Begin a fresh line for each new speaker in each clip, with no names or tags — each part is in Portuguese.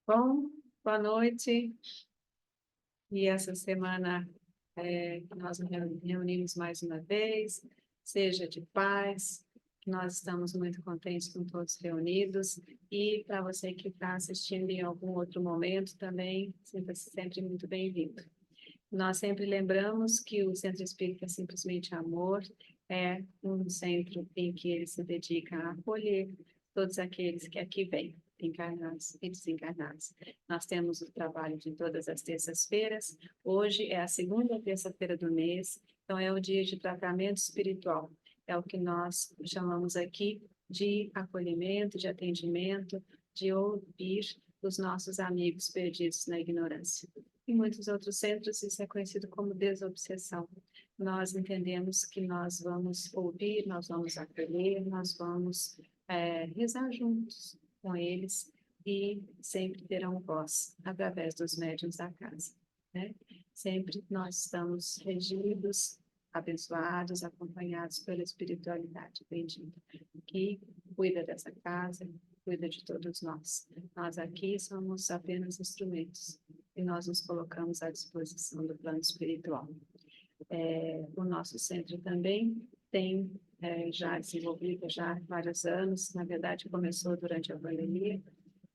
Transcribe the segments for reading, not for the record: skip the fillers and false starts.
Bom, boa noite. E essa semana nós nos reunimos mais uma vez, seja de paz, nós estamos muito contentes com todos reunidos. E para você que está assistindo em algum outro momento também, sinta-se sempre muito bem-vindo. Nós sempre lembramos que o Centro Espírita Simplesmente Amor é um centro em que ele se dedica a acolher todos aqueles que aqui vêm, encarnados e desencarnados. Nós temos o trabalho de todas as terças-feiras. Hoje é a segunda terça-feira do mês, então é o dia de tratamento espiritual. É o que nós chamamos aqui de acolhimento, de atendimento, de ouvir os nossos amigos perdidos na ignorância. Em muitos outros centros, isso é conhecido como desobsessão. Nós entendemos que nós vamos ouvir, nós vamos acolher, nós vamos rezar juntos com eles e sempre terão voz através dos médiuns da casa, né? Sempre nós estamos regidos, abençoados, acompanhados pela espiritualidade bendita, que cuida dessa casa, cuida de todos nós. Nós aqui somos apenas instrumentos e nós nos colocamos à disposição do plano espiritual. O nosso centro também tem já desenvolvido já há vários anos, na verdade começou durante a pandemia,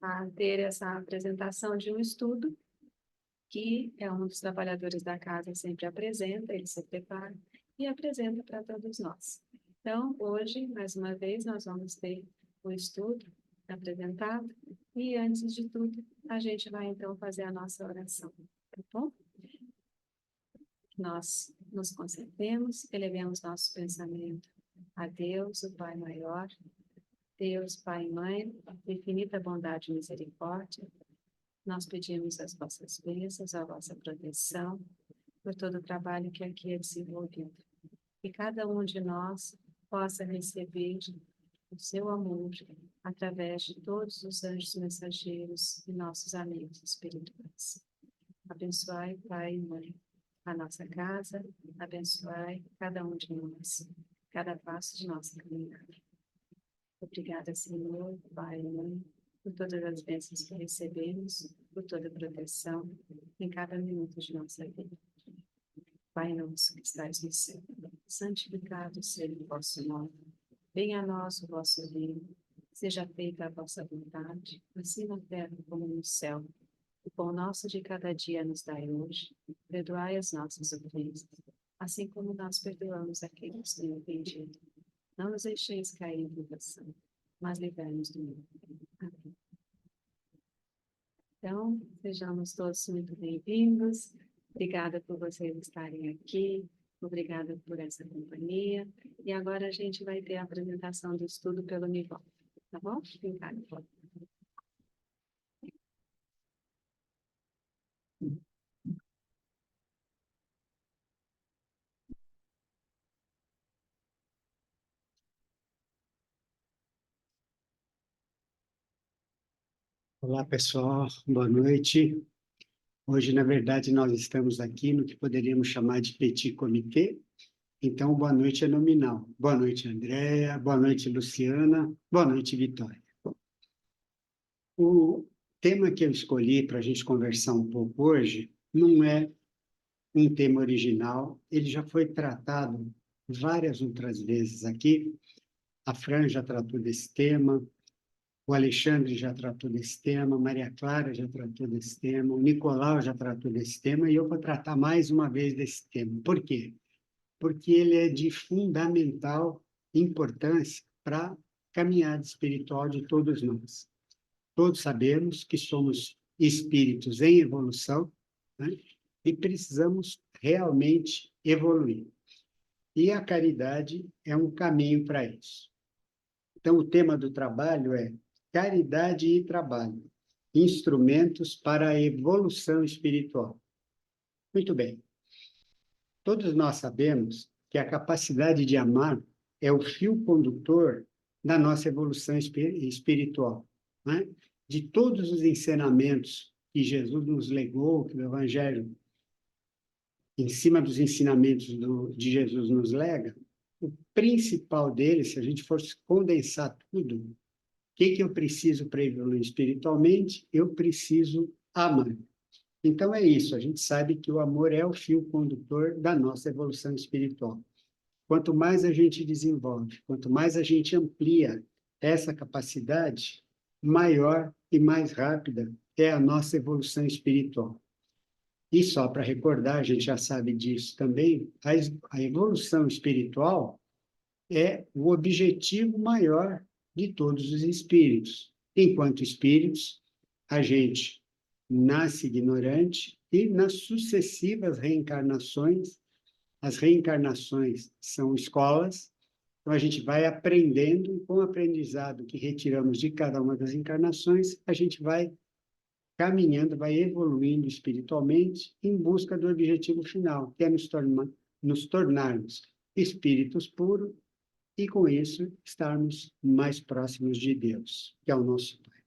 a ter essa apresentação de um estudo que um dos trabalhadores da casa sempre apresenta, ele se prepara e apresenta para todos nós. Então, hoje, mais uma vez, nós vamos ter o estudo apresentado e, antes de tudo, a gente vai, então, fazer a nossa oração, tá bom? Nós nos concentremos, elevemos nosso pensamento a Deus, o Pai maior, Deus, Pai e Mãe, de infinita bondade e misericórdia. Nós pedimos as vossas bênçãos, a vossa proteção, por todo o trabalho que aqui é desenvolvido. Que cada um de nós possa receber o seu amor através de todos os anjos mensageiros e nossos amigos espirituais. Abençoai, Pai e Mãe, a nossa casa, abençoai cada um de nós, cada passo de nossa caminhada. Obrigada, Senhor, Pai e Mãe, por todas as bênçãos que recebemos, por toda a proteção em cada minuto de nossa vida. Pai nosso que estais no céu, santificado seja o vosso nome. Venha a nós o vosso reino, seja feita a vossa vontade, assim na terra como no céu. O pão nosso de cada dia nos dai hoje, perdoai as nossas ofensas, assim como nós perdoamos aqueles que nos têm ofendido. Não nos deixeis cair em tentação, mas livrai-nos do mal. Amém. Então, sejamos todos muito bem-vindos. Obrigada por vocês estarem aqui. Obrigada por essa companhia. E agora a gente vai ter a apresentação do estudo pelo Nivol. Tá bom? Obrigada.
Olá, pessoal. Boa noite. Hoje, na verdade, nós estamos aqui no que poderíamos chamar de petit comité. Então, boa noite é nominal. Boa noite, Andréa. Boa noite, Luciana. Boa noite, Vitória. O tema que eu escolhi para a gente conversar um pouco hoje não é um tema original. Ele já foi tratado várias outras vezes aqui. A Fran já tratou desse tema. O Alexandre já tratou desse tema, Maria Clara já tratou desse tema, o Nicolau já tratou desse tema, e eu vou tratar mais uma vez desse tema. Por quê? Porque ele é de fundamental importância para a caminhada espiritual de todos nós. Todos sabemos que somos espíritos em evolução, né? E precisamos realmente evoluir. E a caridade é um caminho para isso. Então, o tema do trabalho é caridade e trabalho, instrumentos para a evolução espiritual. Muito bem. Todos nós sabemos que a capacidade de amar é o fio condutor da nossa evolução espiritual, né? De todos os ensinamentos que Jesus nos legou, que o Evangelho, em cima dos ensinamentos de Jesus, nos lega, o principal deles, se a gente fosse condensar tudo, que eu preciso para evoluir espiritualmente? Eu preciso amar. Então é isso, a gente sabe que o amor é o fio condutor da nossa evolução espiritual. Quanto mais a gente desenvolve, quanto mais a gente amplia essa capacidade, maior e mais rápida é a nossa evolução espiritual. E só para recordar, a gente já sabe disso também, a evolução espiritual é o objetivo maior de todos os espíritos. Enquanto espíritos, a gente nasce ignorante e nas sucessivas reencarnações, as reencarnações são escolas, então a gente vai aprendendo, e com o aprendizado que retiramos de cada uma das encarnações, a gente vai caminhando, vai evoluindo espiritualmente em busca do objetivo final, que é nos tornarmos espíritos puros e, com isso, estarmos mais próximos de Deus, que é o nosso Pai.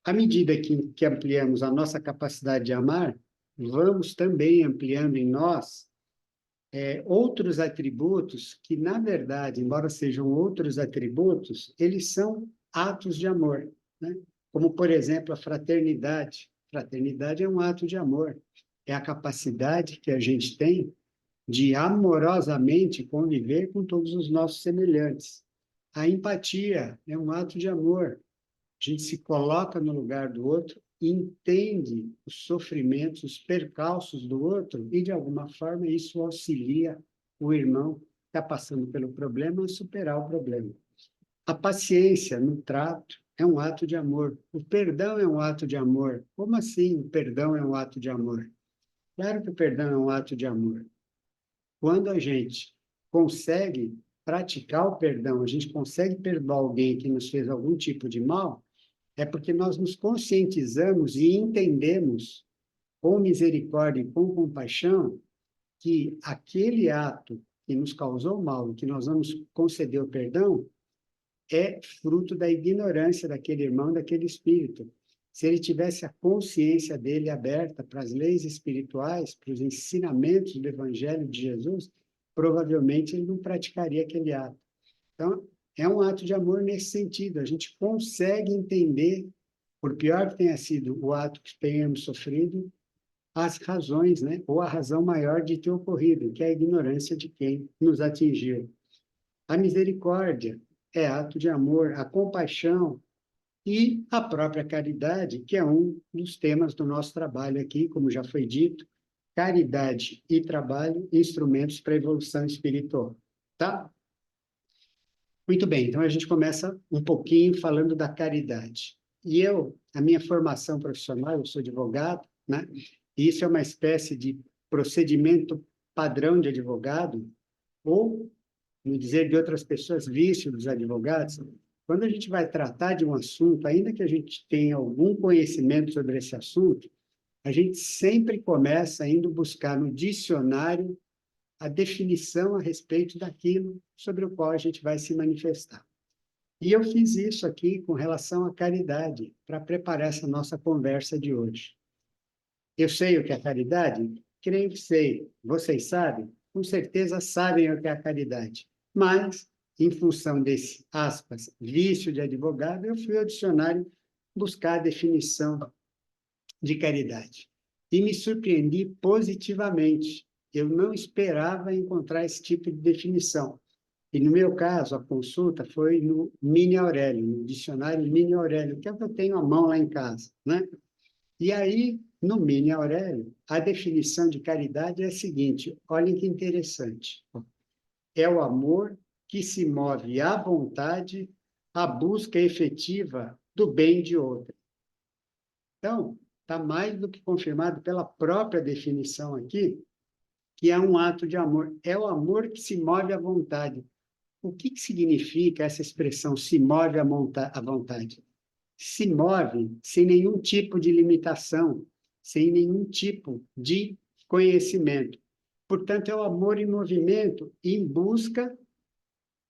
À medida que ampliamos a nossa capacidade de amar, vamos também ampliando em nós outros atributos que, na verdade, embora sejam outros atributos, eles são atos de amor, né? Como, por exemplo, a fraternidade. Fraternidade é um ato de amor. É a capacidade que a gente tem de amorosamente conviver com todos os nossos semelhantes. A empatia é um ato de amor. A gente se coloca no lugar do outro, entende os sofrimentos, os percalços do outro e, de alguma forma, isso auxilia o irmão que está passando pelo problema a superar o problema. A paciência no trato é um ato de amor. O perdão é um ato de amor. Como assim o perdão é um ato de amor? Claro que o perdão é um ato de amor. Quando a gente consegue praticar o perdão, a gente consegue perdoar alguém que nos fez algum tipo de mal, é porque nós nos conscientizamos e entendemos, com misericórdia e com compaixão, que aquele ato que nos causou mal, que nós vamos conceder o perdão, é fruto da ignorância daquele irmão, daquele espírito. Se ele tivesse a consciência dele aberta para as leis espirituais, para os ensinamentos do Evangelho de Jesus, provavelmente ele não praticaria aquele ato. Então, é um ato de amor nesse sentido. A gente consegue entender, por pior que tenha sido o ato que tenhamos sofrido, as razões, né? Ou a razão maior de ter ocorrido, que é a ignorância de quem nos atingiu. A misericórdia é ato de amor, a compaixão e a própria caridade, que é um dos temas do nosso trabalho aqui, como já foi dito, caridade e trabalho, instrumentos para a evolução espiritual. Tá? Muito bem, então a gente começa um pouquinho falando da caridade. E a minha formação profissional, eu sou advogado, né? E isso é uma espécie de procedimento padrão de advogado, ou, no dizer de outras pessoas, vício dos advogados. Quando a gente vai tratar de um assunto, ainda que a gente tenha algum conhecimento sobre esse assunto, a gente sempre começa indo buscar no dicionário a definição a respeito daquilo sobre o qual a gente vai se manifestar. E eu fiz isso aqui com relação à caridade, para preparar essa nossa conversa de hoje. Eu sei o que é caridade? Creio que sei. Vocês sabem? Com certeza sabem o que é a caridade. Mas, em função desse, aspas, vício de advogado, eu fui ao dicionário buscar a definição de caridade. E me surpreendi positivamente. Eu não esperava encontrar esse tipo de definição. E, no meu caso, a consulta foi no Mini Aurélio, no dicionário Mini Aurélio, que é o que eu tenho à mão lá em casa, né? E aí, no Mini Aurélio, a definição de caridade é a seguinte, olhem que interessante. É o amor que se move à vontade, à busca efetiva do bem de outra. Então, está mais do que confirmado pela própria definição aqui, que é um ato de amor. É o amor que se move à vontade. O que significa essa expressão se move à vontade? Se move sem nenhum tipo de limitação, sem nenhum tipo de conhecimento. Portanto, é o amor em movimento em busca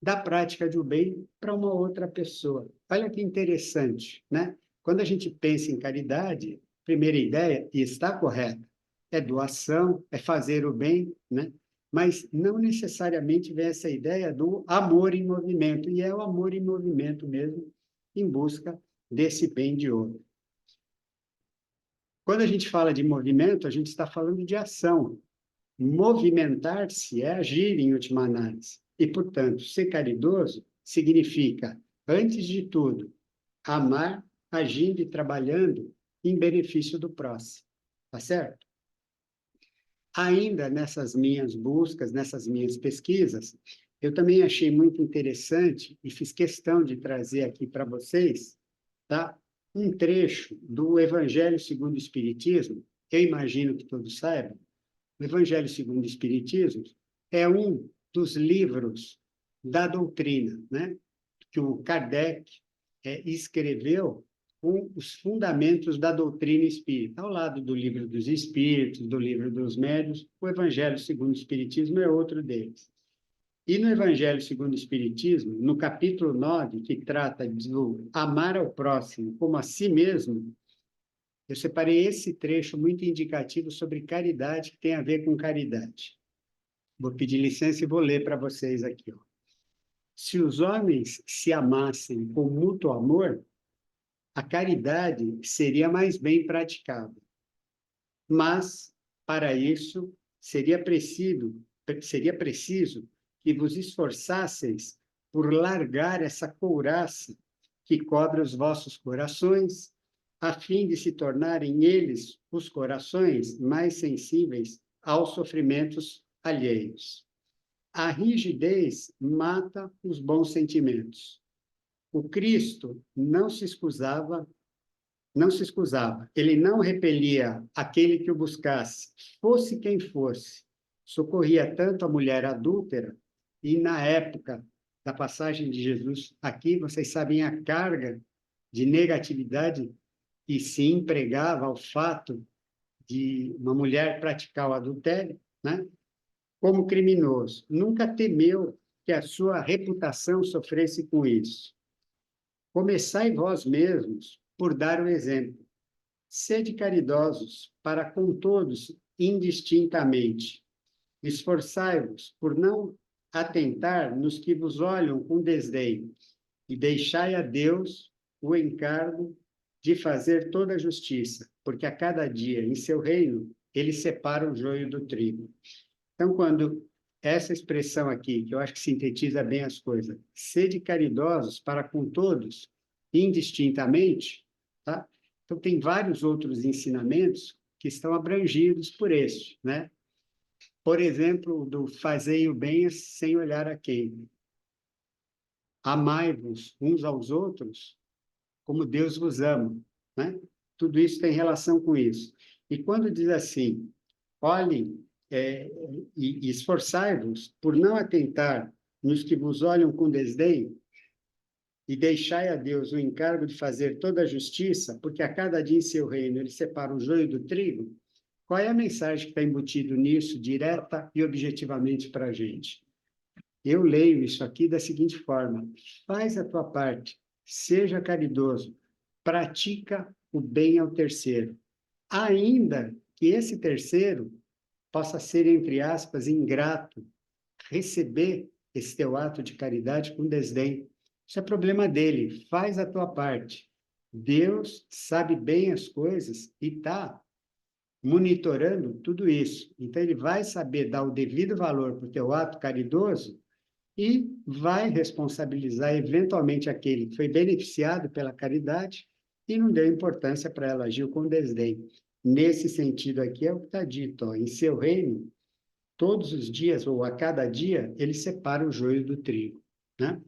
da prática do bem para uma outra pessoa. Olha que interessante, né? Quando a gente pensa em caridade, a primeira ideia, e está correta, é doação, é fazer o bem, né? mas não necessariamente vem essa ideia do amor em movimento, e é o amor em movimento mesmo, em busca desse bem de outro. Quando a gente fala de movimento, a gente está falando de ação. Movimentar-se é agir, em última análise. E, portanto, ser caridoso significa, antes de tudo, amar, agindo e trabalhando em benefício do próximo. Tá certo? Ainda nessas minhas buscas, nessas minhas pesquisas, eu também achei muito interessante e fiz questão de trazer aqui para vocês, tá? Um trecho do Evangelho segundo o Espiritismo, que eu imagino que todos saibam. O Evangelho segundo o Espiritismo é um dos livros da doutrina, né? Que o Kardec escreveu com os fundamentos da doutrina espírita. Ao lado do Livro dos Espíritos, do Livro dos Médiuns, o Evangelho segundo o Espiritismo é outro deles. E no Evangelho segundo o Espiritismo, no capítulo 9, que trata do amar ao próximo como a si mesmo, eu separei esse trecho muito indicativo sobre caridade, que tem a ver com caridade. Vou pedir licença e vou ler para vocês aqui. Ó. Se os homens se amassem com mútuo amor, a caridade seria mais bem praticada. Mas, para isso, seria preciso que vos esforçasseis por largar essa couraça que cobre os vossos corações, a fim de se tornarem eles, os corações, mais sensíveis aos sofrimentos alheios. A rigidez mata os bons sentimentos. O Cristo não se excusava, ele não repelia aquele que o buscasse, fosse quem fosse. Socorria tanto a mulher adúltera, e na época da passagem de Jesus aqui, vocês sabem a carga de negatividade que se empregava ao fato de uma mulher praticar o adultério, né? Como criminoso. Nunca temeu que a sua reputação sofresse com isso. Começai vós mesmos por dar o exemplo. Sede caridosos para com todos indistintamente. Esforçai-vos por não atentar nos que vos olham com desdém, e deixai a Deus o encargo de fazer toda a justiça, porque a cada dia em seu reino ele separa o joio do trigo. Então, quando essa expressão aqui, que eu acho que sintetiza bem as coisas, sede caridosos para com todos, indistintamente, tá? Então, tem vários outros ensinamentos que estão abrangidos por este, né? Por exemplo, do fazei o bem sem olhar a quem. Amai-vos uns aos outros como Deus vos ama, né? Tudo isso tem relação com isso. E quando diz assim, olhem e esforçai-vos por não atentar nos que vos olham com desdém, e deixai a Deus o encargo de fazer toda a justiça, porque a cada dia em seu reino ele separa o joio do trigo. Qual é a mensagem que está embutido nisso, direta e objetivamente para a gente? Eu leio isso aqui da seguinte forma: faz a tua parte, seja caridoso, pratica o bem ao terceiro, ainda que esse terceiro possa ser, entre aspas, ingrato, receber esse teu ato de caridade com desdém. Isso é problema dele, faz a tua parte. Deus sabe bem as coisas e está monitorando tudo isso. Então, ele vai saber dar o devido valor para o teu ato caridoso e vai responsabilizar eventualmente aquele que foi beneficiado pela caridade e não deu importância para ela, agiu com desdém. Nesse sentido aqui é o que está dito, ó, em seu reino, todos os dias, ou a cada dia, ele separa o joio do trigo, né?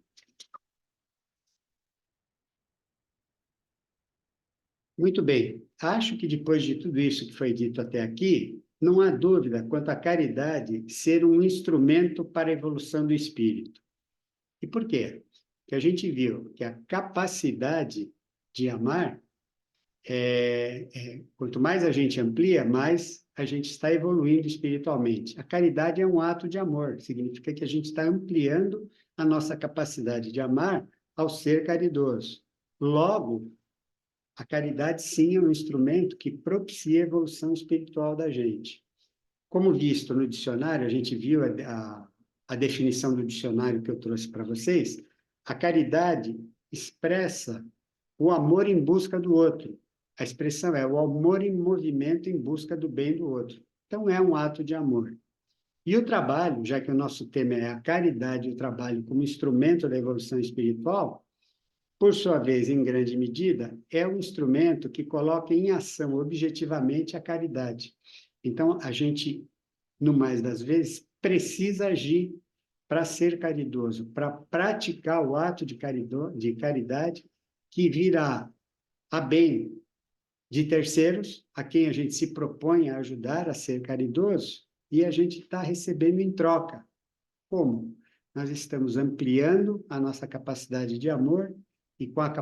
Muito bem. Acho que depois de tudo isso que foi dito até aqui, não há dúvida quanto à caridade ser um instrumento para a evolução do espírito. E por quê? Porque a gente viu que a capacidade de amar, quanto mais a gente amplia, mais a gente está evoluindo espiritualmente. A caridade é um ato de amor, significa que a gente está ampliando a nossa capacidade de amar ao ser caridoso. Logo, a caridade, sim, é um instrumento que propicia a evolução espiritual da gente. como visto no dicionário, a gente viu a definição do dicionário que eu trouxe para vocês, a caridade expressa o amor em busca do outro. A expressão é o amor em movimento em busca do bem do outro. Então, é um ato de amor. E o trabalho, já que o nosso tema é a caridade e o trabalho como instrumento da evolução espiritual, por sua vez, em grande medida, é um instrumento que coloca em ação objetivamente a caridade. Então, a gente, no mais das vezes, precisa agir para ser caridoso, para praticar o ato de caridade que virá a bem de terceiros, a quem a gente se propõe a ajudar a ser caridoso, e a gente está recebendo em troca. Como? Nós estamos ampliando a nossa capacidade de amor e com a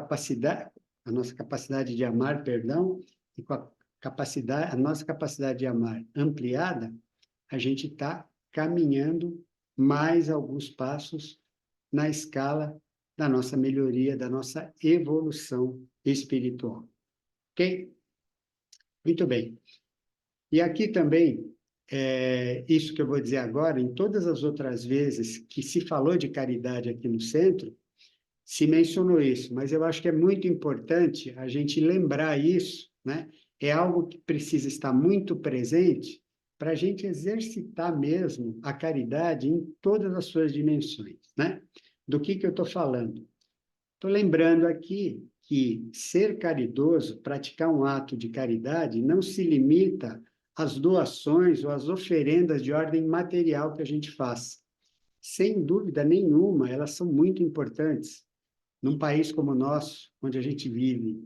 nossa capacidade de amar, perdão, e com a nossa capacidade de amar ampliada, a gente está caminhando mais alguns passos na escala da nossa melhoria, da nossa evolução espiritual. Ok? Muito bem. E aqui também, isso que eu vou dizer agora, em todas as outras vezes que se falou de caridade aqui no centro, se mencionou isso, mas eu acho que é muito importante a gente lembrar isso, né? É algo que precisa estar muito presente para a gente exercitar mesmo a caridade em todas as suas dimensões, né? Do que eu estou falando? Estou lembrando aqui que ser caridoso, praticar um ato de caridade, não se limita às doações ou às oferendas de ordem material que a gente faz. Sem dúvida nenhuma, elas são muito importantes. Num país como o nosso, onde a gente vive,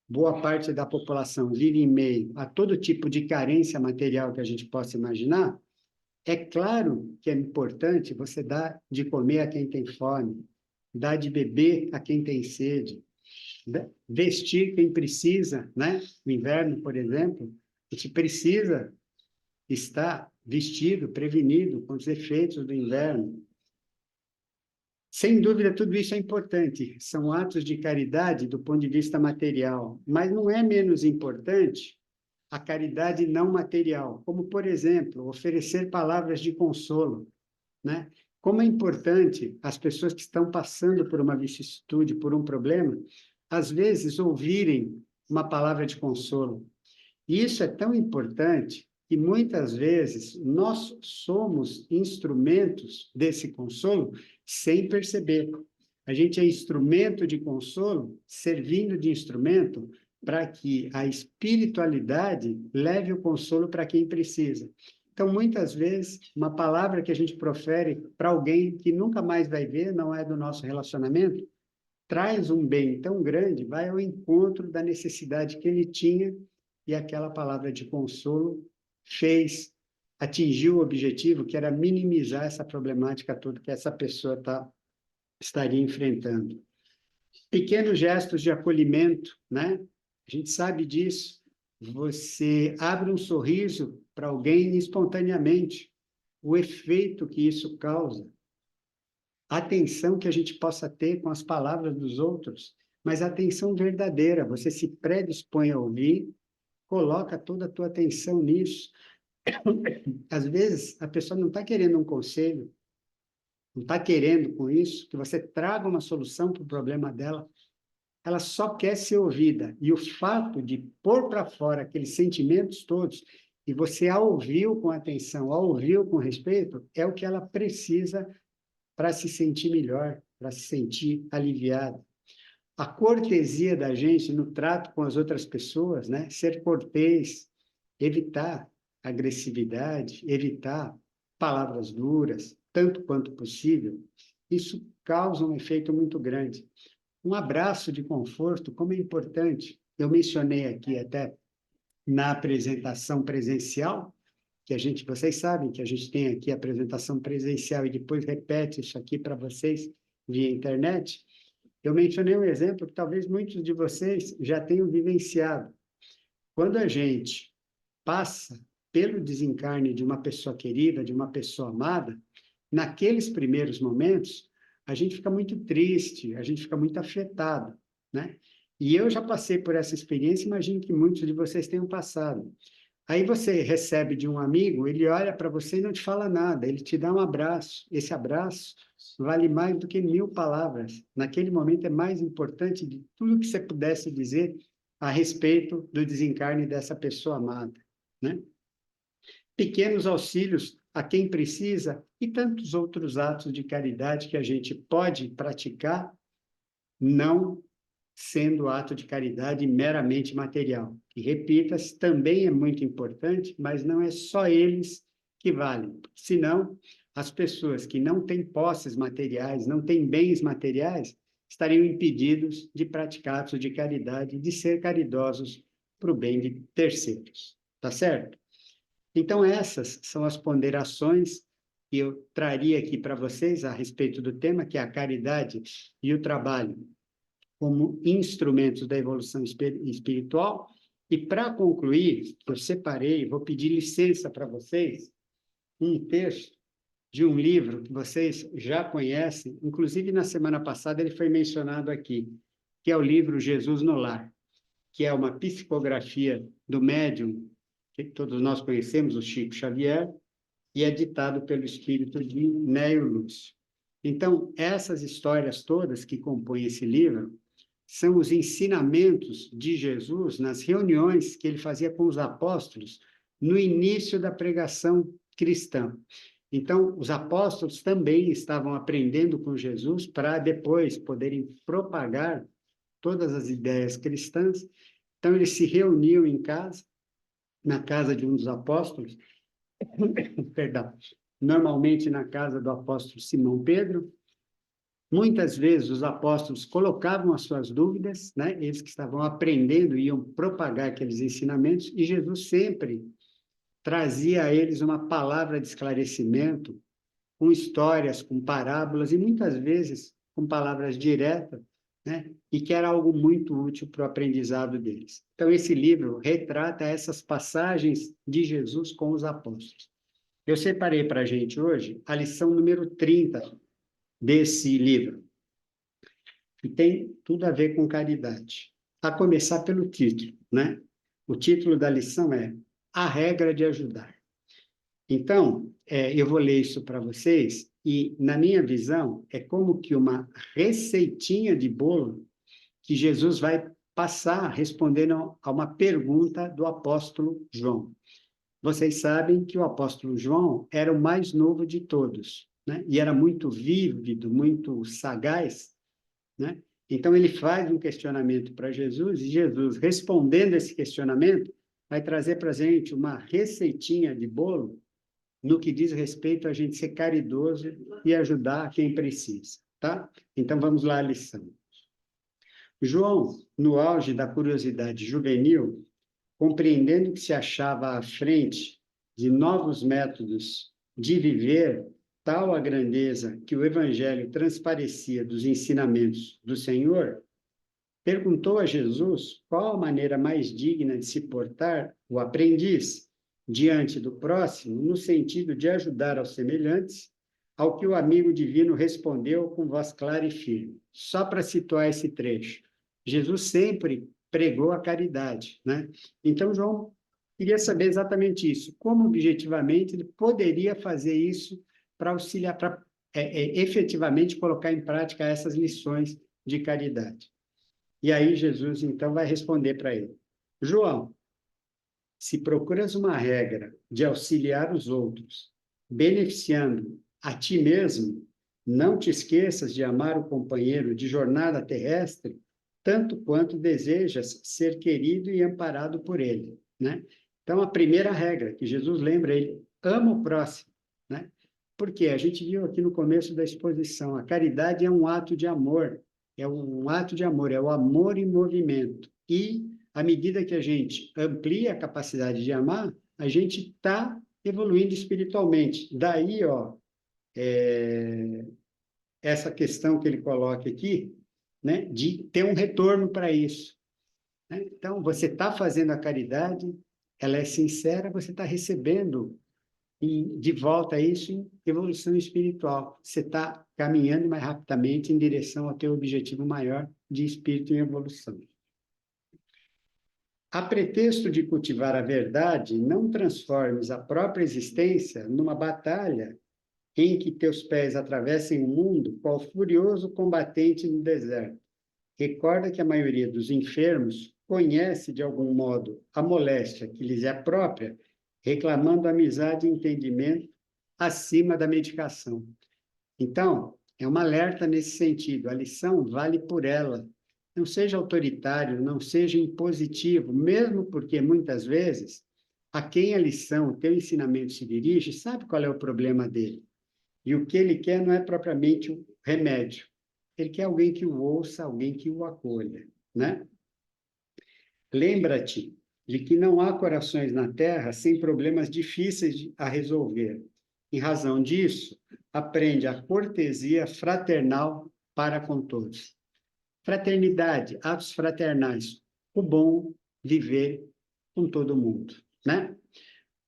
boa parte da população vive em meio a todo tipo de carência material que a gente possa imaginar, é claro que é importante você dar de comer a quem tem fome, dar de beber a quem tem sede, vestir quem precisa, né? No inverno, por exemplo, a gente precisa estar vestido, prevenido contra os efeitos do inverno. Sem dúvida, tudo isso é importante. São atos de caridade do ponto de vista material, mas não é menos importante a caridade não material, como, por exemplo, oferecer palavras de consolo, né? Como é importante as pessoas que estão passando por uma vicissitude, por um problema, às vezes ouvirem uma palavra de consolo. E isso é tão importante que muitas vezes nós somos instrumentos desse consolo sem perceber. A gente é instrumento de consolo, servindo de instrumento para que a espiritualidade leve o consolo para quem precisa. Então, muitas vezes, uma palavra que a gente profere para alguém que nunca mais vai ver, não é do nosso relacionamento, traz um bem tão grande, vai ao encontro da necessidade que ele tinha, e aquela palavra de consolo atingiu o objetivo, que era minimizar essa problemática toda que essa pessoa estaria enfrentando. Pequenos gestos de acolhimento, né? A gente sabe disso. Você abre um sorriso para alguém espontaneamente, o efeito que isso causa, a atenção que a gente possa ter com as palavras dos outros, mas a atenção verdadeira, você se predispõe a ouvir, coloca toda a tua atenção nisso. Às vezes, a pessoa não está querendo um conselho, não está querendo com isso que você traga uma solução para o problema dela, ela só quer ser ouvida. E o fato de pôr para fora aqueles sentimentos todos, e você a ouviu com atenção, a ouviu com respeito, é o que ela precisa para se sentir melhor, para se sentir aliviada. A cortesia da gente no trato com as outras pessoas, né? Ser cortês, evitar agressividade, evitar palavras duras, tanto quanto possível, isso causa um efeito muito grande. Um abraço de conforto, como é importante. Eu mencionei aqui até na apresentação presencial, vocês sabem que a gente tem aqui a apresentação presencial e depois repete isso aqui para vocês via internet. Eu mencionei um exemplo que talvez muitos de vocês já tenham vivenciado. Quando a gente passa pelo desencarne de uma pessoa querida, de uma pessoa amada, naqueles primeiros momentos, a gente fica muito triste, a gente fica muito afetado, né? E eu já passei por essa experiência, imagino que muitos de vocês tenham passado. Aí você recebe de um amigo, ele olha para você e não te fala nada, ele te dá um abraço. Esse abraço vale mais do que 1000 palavras. Naquele momento é mais importante de tudo que você pudesse dizer a respeito do desencarne dessa pessoa amada, né? Pequenos auxílios a quem precisa e tantos outros atos de caridade que a gente pode praticar, não sendo ato de caridade meramente material. E repita-se, também é muito importante, mas não é só eles que valem. Senão, as pessoas que não têm posses materiais, não têm bens materiais, estariam impedidos de praticar atos de caridade, de ser caridosos para o bem de terceiros. Tá certo? Então, essas são as ponderações que eu traria aqui para vocês a respeito do tema, que é a caridade e o trabalho como instrumentos da evolução espiritual. E, para concluir, eu separei, vou pedir licença para vocês, um texto de um livro que vocês já conhecem, inclusive na semana passada ele foi mencionado aqui, que é o livro Jesus no Lar, que é uma psicografia do médium, que todos nós conhecemos, o Chico Xavier, e é ditado pelo espírito de Néio Lúcio. Então, essas histórias todas que compõem esse livro são os ensinamentos de Jesus nas reuniões que ele fazia com os apóstolos no início da pregação cristã. Então, os apóstolos também estavam aprendendo com Jesus para depois poderem propagar todas as ideias cristãs. Então, eles se reuniam em casa, na casa de um dos apóstolos, perdão, normalmente na casa do apóstolo Simão Pedro. Muitas vezes os apóstolos colocavam as suas dúvidas, né? Eles que estavam aprendendo iam propagar aqueles ensinamentos, e Jesus sempre trazia a eles uma palavra de esclarecimento, com histórias, com parábolas, e muitas vezes com palavras diretas, né? E que era algo muito útil para o aprendizado deles. Então, esse livro retrata essas passagens de Jesus com os apóstolos. Eu separei para a gente hoje a lição número 30 desse livro, que tem tudo a ver com caridade. A começar pelo título, né? O título da lição é A Regra de Ajudar. Então, eu vou ler isso para vocês, e, na minha visão, é como que uma receitinha de bolo que Jesus vai passar respondendo a uma pergunta do apóstolo João. Vocês sabem que o apóstolo João era o mais novo de todos, né? E era muito vívido, muito sagaz, né? Então, ele faz um questionamento para Jesus, e Jesus, respondendo esse questionamento, vai trazer para a gente uma receitinha de bolo no que diz respeito a gente ser caridoso e ajudar quem precisa, tá? Então, vamos lá à lição. João, no auge da curiosidade juvenil, compreendendo que se achava à frente de novos métodos de viver, tal a grandeza que o Evangelho transparecia dos ensinamentos do Senhor, perguntou a Jesus qual a maneira mais digna de se portar o aprendiz diante do próximo, no sentido de ajudar aos semelhantes, ao que o amigo divino respondeu com voz clara e firme. Só para situar esse trecho, Jesus sempre pregou a caridade, né? Então, João queria saber exatamente isso, como objetivamente ele poderia fazer isso para auxiliar, para efetivamente colocar em prática essas lições de caridade. E aí Jesus, então, vai responder para ele. João, se procuras uma regra de auxiliar os outros, beneficiando a ti mesmo, não te esqueças de amar o companheiro de jornada terrestre, tanto quanto desejas ser querido e amparado por ele, né? Então, a primeira regra que Jesus lembra, ele ama o próximo, né? Porque a gente viu aqui no começo da exposição, a caridade é um ato de amor, é um ato de amor, é o amor em movimento. E, à medida que a gente amplia a capacidade de amar, a gente está evoluindo espiritualmente. Daí, ó, essa questão que ele coloca aqui, né, de ter um retorno para isso, né? Então, você está fazendo a caridade, ela é sincera, você está recebendo de volta a isso em evolução espiritual. Você está caminhando mais rapidamente em direção ao teu objetivo maior de espírito em evolução. A pretexto de cultivar a verdade, não transformes a própria existência numa batalha em que teus pés atravessem o mundo, qual furioso combatente no deserto. Recorda que a maioria dos enfermos conhece, de algum modo, a moléstia que lhes é própria, reclamando amizade e entendimento acima da medicação. Então, é um alerta nesse sentido. A lição vale por ela. Não seja autoritário, não seja impositivo, mesmo porque, muitas vezes, a quem a lição, o teu ensinamento se dirige, sabe qual é o problema dele. E o que ele quer não é propriamente o remédio. Ele quer alguém que o ouça, alguém que o acolha, né? Lembra-te de que não há corações na terra sem problemas difíceis a resolver. Em razão disso, aprende a cortesia fraternal para com todos. Fraternidade, atos fraternais, o bom viver com todo mundo, né?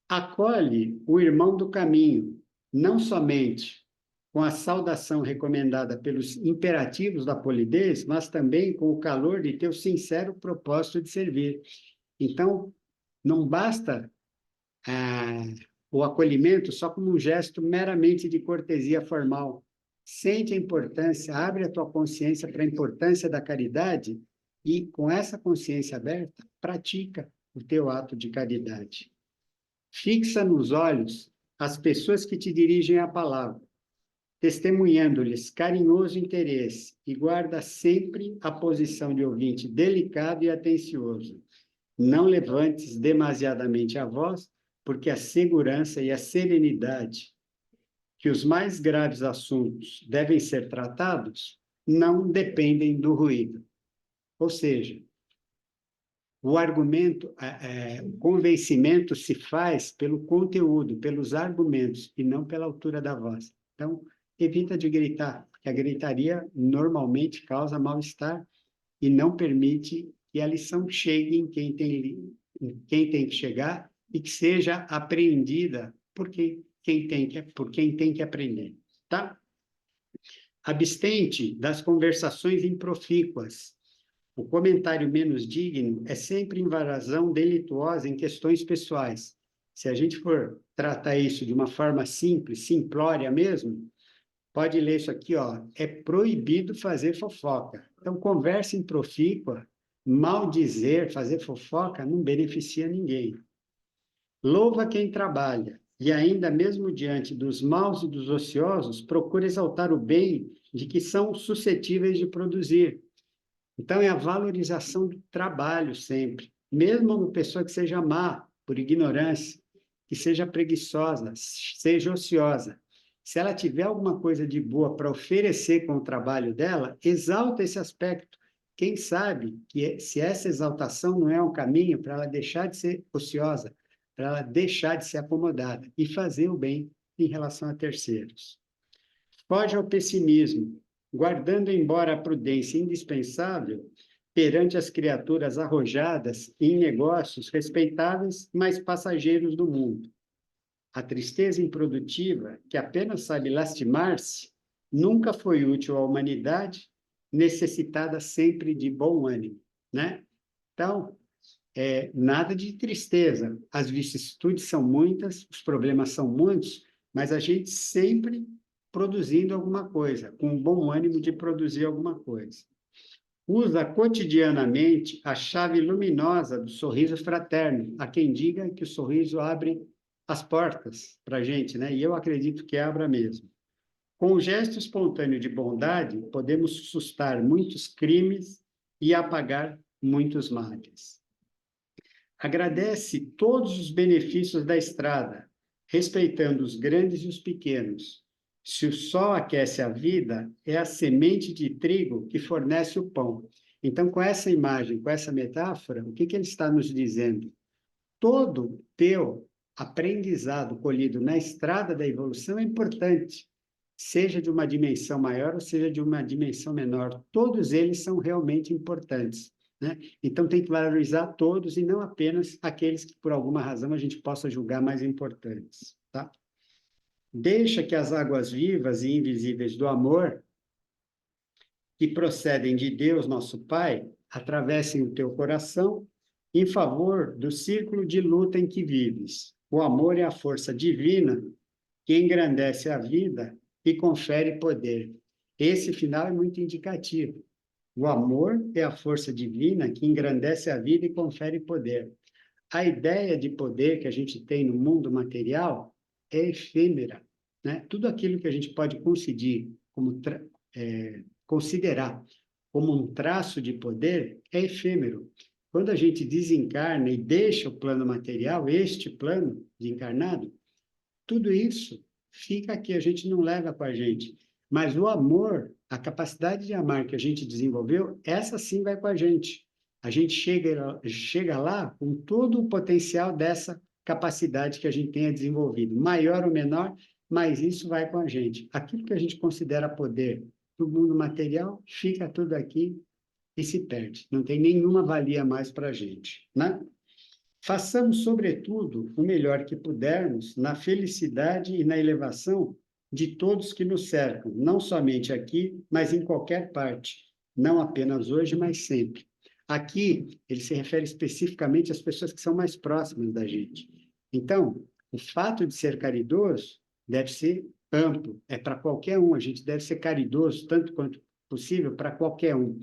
Acolhe o irmão do caminho, não somente com a saudação recomendada pelos imperativos da polidez, mas também com o calor de teu sincero propósito de servir. Então, não basta o acolhimento só como um gesto meramente de cortesia formal. Sente a importância, abre a tua consciência para a importância da caridade e, com essa consciência aberta, pratica o teu ato de caridade. Fixa nos olhos as pessoas que te dirigem a palavra, testemunhando-lhes carinhoso interesse, e guarda sempre a posição de ouvinte delicado e atencioso. Não levantes demasiadamente a voz, porque a segurança e a serenidade que os mais graves assuntos devem ser tratados não dependem do ruído. Ou seja, o argumento, o convencimento se faz pelo conteúdo, pelos argumentos, e não pela altura da voz. Então, evita de gritar, porque a gritaria normalmente causa mal-estar e não permite que a lição chegue em quem tem que chegar e que seja apreendida por quem tem que aprender, tá? Abstente das conversações improfícuas. O comentário menos digno é sempre invasão delituosa em questões pessoais. Se a gente for tratar isso de uma forma simples, simplória mesmo, pode ler isso aqui, ó, é proibido fazer fofoca. Então, conversa improfícua, maldizer, fazer fofoca, não beneficia ninguém. Louva quem trabalha, e ainda mesmo diante dos maus e dos ociosos, procura exaltar o bem de que são suscetíveis de produzir. Então, é a valorização do trabalho sempre, mesmo uma pessoa que seja má, por ignorância, que seja preguiçosa, seja ociosa. Se ela tiver alguma coisa de boa para oferecer com o trabalho dela, exalta esse aspecto. Quem sabe que se essa exaltação não é um caminho para ela deixar de ser ociosa, para ela deixar de ser acomodada e fazer o bem em relação a terceiros. Foge ao pessimismo, guardando embora a prudência indispensável perante as criaturas arrojadas em negócios respeitáveis, mas passageiros do mundo. A tristeza improdutiva, que apenas sabe lastimar-se, nunca foi útil à humanidade, necessitada sempre de bom ânimo, né? Então, nada de tristeza. As vicissitudes são muitas, os problemas são muitos, mas a gente sempre produzindo alguma coisa, com um bom ânimo de produzir alguma coisa. Usa cotidianamente a chave luminosa do sorriso fraterno. Há quem diga que o sorriso abre as portas para a gente, né? E eu acredito que abra mesmo. Com o gesto espontâneo de bondade, podemos sustar muitos crimes e apagar muitos males. Agradece todos os benefícios da estrada, respeitando os grandes e os pequenos. Se o sol aquece a vida, é a semente de trigo que fornece o pão. Então, com essa imagem, com essa metáfora, o que ele está nos dizendo? Todo teu aprendizado colhido na estrada da evolução é importante, seja de uma dimensão maior ou seja de uma dimensão menor. Todos eles são realmente importantes, né? Então, tem que valorizar todos e não apenas aqueles que, por alguma razão, a gente possa julgar mais importantes, tá? Deixa que as águas vivas e invisíveis do amor, que procedem de Deus, nosso Pai, atravessem o teu coração em favor do círculo de luta em que vives. O amor é a força divina que engrandece a vida e confere poder. Esse final é muito indicativo. O amor é a força divina que engrandece a vida e confere poder. A ideia de poder que a gente tem no mundo material é efêmera, né? Tudo aquilo que a gente pode considerar como um traço de poder é efêmero. Quando a gente desencarna e deixa o plano material, este plano de encarnado, tudo isso fica aqui, a gente não leva com a gente. Mas o amor, a capacidade de amar que a gente desenvolveu, essa sim vai com a gente. A gente chega lá com todo o potencial dessa capacidade que a gente tenha desenvolvido, maior ou menor, mas isso vai com a gente. Aquilo que a gente considera poder do mundo material, fica tudo aqui e se perde. Não tem nenhuma valia mais para a gente, né? Façamos, sobretudo, o melhor que pudermos na felicidade e na elevação de todos que nos cercam, não somente aqui, mas em qualquer parte, não apenas hoje, mas sempre. Aqui, ele se refere especificamente às pessoas que são mais próximas da gente. Então, o fato de ser caridoso deve ser amplo, é para qualquer um, a gente deve ser caridoso tanto quanto possível para qualquer um.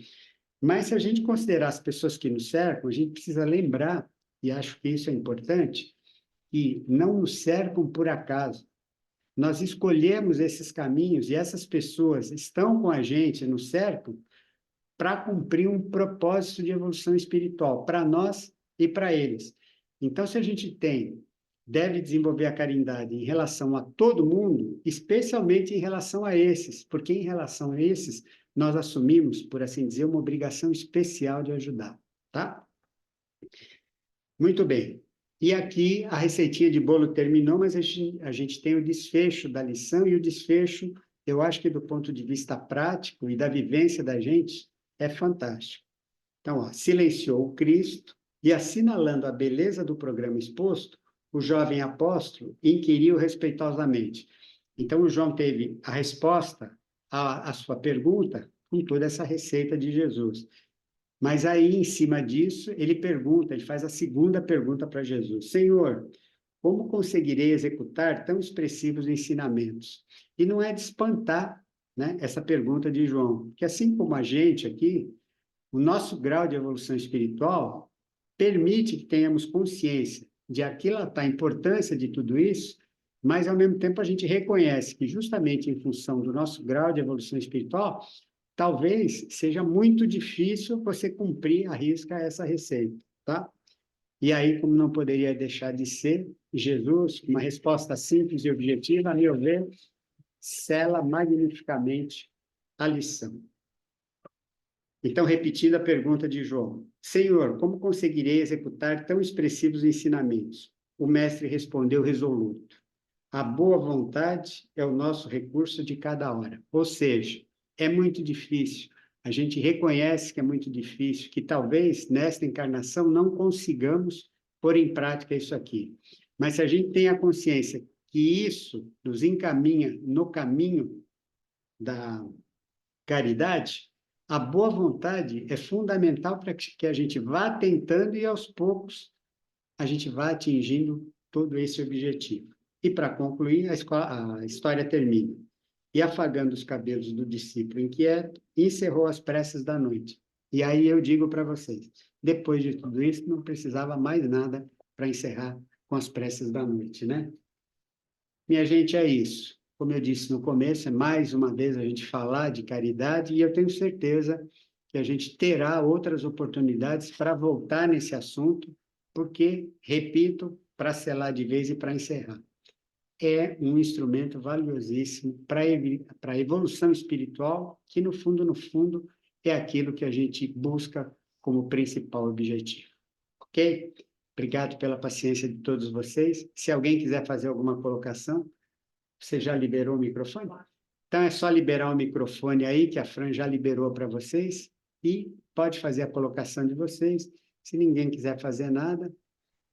Mas se a gente considerar as pessoas que nos cercam, a gente precisa lembrar, e acho que isso é importante, que não nos cercam por acaso. Nós escolhemos esses caminhos e essas pessoas estão com a gente, nos cercam, para cumprir um propósito de evolução espiritual, para nós e para eles. Então, se a gente deve desenvolver a caridade em relação a todo mundo, especialmente em relação a esses, porque em relação a esses, nós assumimos, por assim dizer, uma obrigação especial de ajudar, tá? Muito bem. E aqui a receitinha de bolo terminou, mas a gente tem o desfecho da lição, e o desfecho, eu acho que do ponto de vista prático e da vivência da gente, é fantástico. Então, ó, silenciou o Cristo e, assinalando a beleza do programa exposto, o jovem apóstolo inquiriu respeitosamente. Então, o João teve a resposta à sua pergunta com toda essa receita de Jesus. Mas aí, em cima disso, ele faz a segunda pergunta para Jesus: Senhor, como conseguirei executar tão expressivos ensinamentos? E não é de espantar, né, essa pergunta de João, que assim como a gente aqui, o nosso grau de evolução espiritual permite que tenhamos consciência de aquilatar a importância de tudo isso, mas, ao mesmo tempo, a gente reconhece que, justamente em função do nosso grau de evolução espiritual, talvez seja muito difícil você cumprir à risca essa receita, tá? E aí, como não poderia deixar de ser, Jesus, uma resposta simples e objetiva, a meu ver, sela magnificamente a lição. Então, repetindo a pergunta de João: Senhor, como conseguirei executar tão expressivos ensinamentos? O mestre respondeu resoluto: a boa vontade é o nosso recurso de cada hora. Ou seja, é muito difícil. A gente reconhece que é muito difícil, que talvez nesta encarnação não consigamos pôr em prática isso aqui. Mas se a gente tem a consciência que isso nos encaminha no caminho da caridade, a boa vontade é fundamental para que a gente vá tentando e, aos poucos, a gente vá atingindo todo esse objetivo. E, para concluir, a história termina. E, afagando os cabelos do discípulo inquieto, encerrou as preces da noite. E aí eu digo para vocês, depois de tudo isso, não precisava mais nada para encerrar com as preces da noite, né? Minha gente, é isso. Como eu disse no começo, é mais uma vez a gente falar de caridade, e eu tenho certeza que a gente terá outras oportunidades para voltar nesse assunto, porque, repito, para selar de vez e para encerrar, é um instrumento valiosíssimo para a evolução espiritual, que no fundo, é aquilo que a gente busca como principal objetivo. Ok? Obrigado pela paciência de todos vocês. Se alguém quiser fazer alguma colocação, você já liberou o microfone? Então é só liberar o microfone aí, que a Fran já liberou para vocês, e pode fazer a colocação de vocês. Se ninguém quiser fazer nada,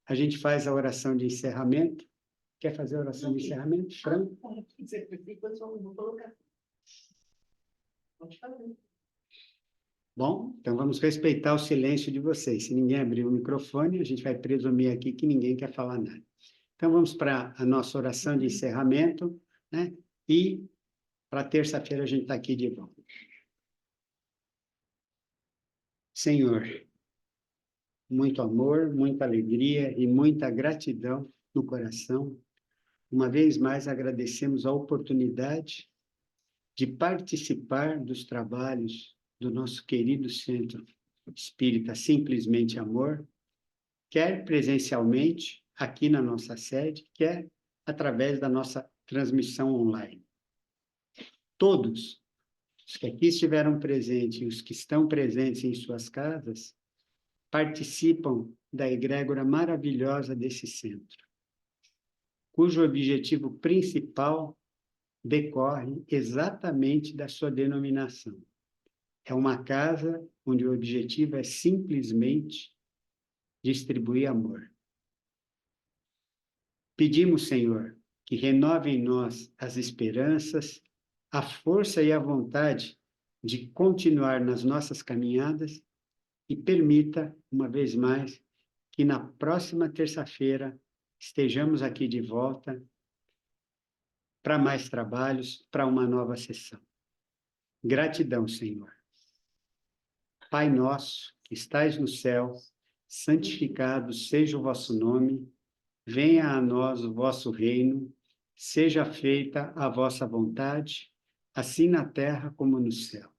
a gente faz a oração de encerramento. Quer fazer a oração de encerramento, Fran? Bom, então vamos respeitar o silêncio de vocês. Se ninguém abrir o microfone, a gente vai presumir aqui que ninguém quer falar nada. Então vamos para a nossa oração de encerramento, né? E para terça-feira a gente está aqui de volta. Senhor, muito amor, muita alegria e muita gratidão no coração. Uma vez mais agradecemos a oportunidade de participar dos trabalhos do nosso querido Centro Espírita Simplesmente Amor, quer presencialmente aqui na nossa sede, quer através da nossa transmissão online. Todos os que aqui estiveram presentes e os que estão presentes em suas casas participam da egrégora maravilhosa desse centro, cujo objetivo principal decorre exatamente da sua denominação. É uma casa onde o objetivo é simplesmente distribuir amor. Pedimos, Senhor, que renove em nós as esperanças, a força e a vontade de continuar nas nossas caminhadas e permita, uma vez mais, que na próxima terça-feira estejamos aqui de volta para mais trabalhos, para uma nova sessão. Gratidão, Senhor. Pai nosso, que estais no céu, santificado seja o vosso nome, venha a nós o vosso reino, seja feita a vossa vontade, assim na terra como no céu.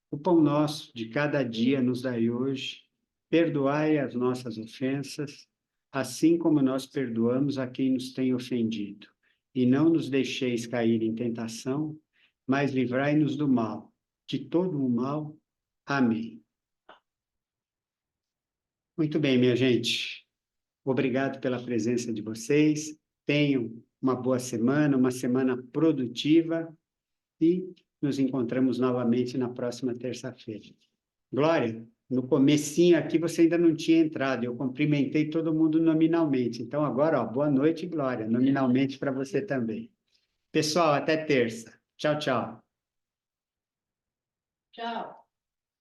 O pão nosso de cada dia nos dai hoje, perdoai as nossas ofensas, assim como nós perdoamos a quem nos tem ofendido. E não nos deixeis cair em tentação, mas livrai-nos do mal, de todo o mal. Amém. Muito bem, minha gente. Obrigado pela presença de vocês. Tenham uma boa semana, uma semana produtiva e nos encontramos novamente na próxima terça-feira. Glória, no comecinho aqui você ainda não tinha entrado, eu cumprimentei todo mundo nominalmente. Então agora, ó, boa noite, Glória, nominalmente para você também. Pessoal, até terça. Tchau, tchau.
Tchau.